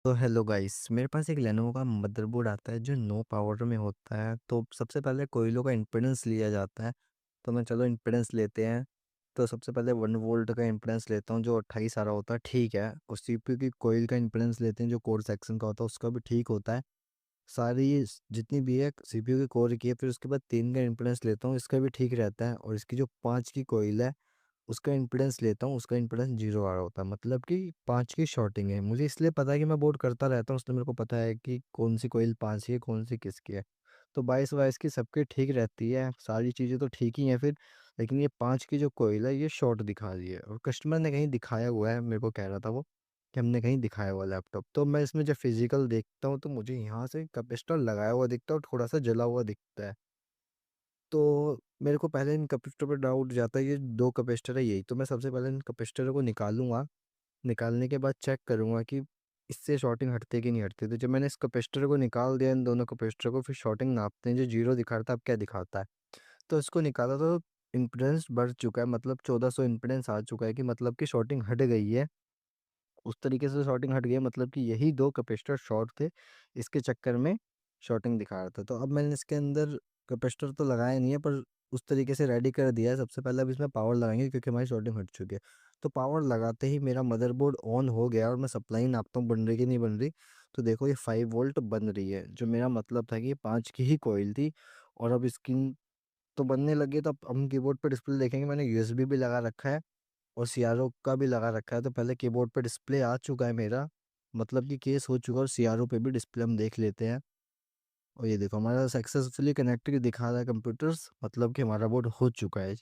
तो hello guys, मेरे पास एक लेनोवो का मदरबोर्ड आता है जो नो पावर में होता है। तो सबसे पहले कोयलों का इम्पीडेंस लिया जाता है। तो मैं चलो इम्पीडेंस लेते हैं। तो सबसे पहले 1 वोल्ट का इम्पीडेंस लेता हूँ जो 28 आ रहा होता है, ठीक है। और सीपीयू की कोयल का इम्पीडेंस लेते हैं जो कोर सेक्शन का होता है, उसका भी ठीक होता है। सारी जितनी भी है सीपीयू की कोर की है। फिर उसके बाद 3 का इम्पीडेंस लेता हूँ, इसका भी ठीक रहता है। और इसकी जो 5 की कोयल है उसका इम्पीडेंस लेता हूँ, उसका इम्पीडेंस 0 आ रहा होता है, मतलब कि 5 की शॉर्टिंग है। मुझे इसलिए पता है कि मैं बोर्ड करता रहता हूँ, इसलिए मेरे को पता है कि कौन सी कोयल 5 की है, कौन सी किसकी है। तो 22 की सबकी ठीक रहती है, सारी चीज़ें तो ठीक ही हैं फिर। लेकिन ये 5 की जो कोयल है ये शॉर्ट दिखा रही है, और कस्टमर ने कहीं दिखाया हुआ है, मेरे को कह रहा था वो कि हमने कहीं दिखाया हुआ लैपटॉप। तो मैं इसमें जब फिजिकल देखता हूँ तो मुझे यहाँ से कैपेसिटर लगाया हुआ दिखता है और थोड़ा सा जला हुआ दिखता है। तो मेरे को पहले इन कैपेसिटर पे डाउट जाता है, ये 2 कैपेसिटर है यही। तो मैं सबसे पहले इन कैपेसिटरों को निकालूँगा, निकालने के बाद चेक करूँगा कि इससे शॉर्टिंग हटती है कि नहीं हटती। तो जब मैंने इस कैपेसिटर को निकाल दिया, इन दोनों कैपेसिटर को, फिर शॉर्टिंग नापते हैं, जो 0 दिखा रहा था अब क्या दिखाता है। तो इसको निकाला तो इम्पीडेंस बढ़ चुका है, मतलब 1400 इम्पीडेंस आ चुका है, कि मतलब कि शॉर्टिंग हट गई है। उस तरीके से शॉर्टिंग हट गई है, मतलब कि यही 2 कैपेसिटर शॉर्ट थे, इसके चक्कर में शॉर्टिंग दिखा रहा था। तो अब मैंने इसके अंदर कैपेसिटर तो लगाया नहीं है, पर उस तरीके से रेडी कर दिया है। सबसे पहले अब इसमें पावर लगाएंगे क्योंकि हमारी शॉर्टिंग हट चुकी है। तो पावर लगाते ही मेरा मदरबोर्ड ऑन हो गया, और मैं सप्लाई नापता हूँ बन रही कि नहीं बन रही। तो देखो ये 5 वोल्ट बन रही है, जो मेरा मतलब था कि ये 5 की ही कोयल थी। और अब स्क्रीन तो बनने लगी है, तो अब हम कीबोर्ड पर डिस्प्ले देखेंगे। मैंने यूएसबी भी लगा रखा है और सीआरओ का भी लगा रखा है। तो पहले कीबोर्ड पे डिस्प्ले आ चुका है मेरा, मतलब कि केस हो चुका है, और सीआरओ पे भी डिस्प्ले हम देख लेते हैं। और ये देखो हमारा सक्सेसफुली कनेक्टेड दिखा रहा है कंप्यूटर्स, मतलब कि हमारा बोर्ड हो चुका है।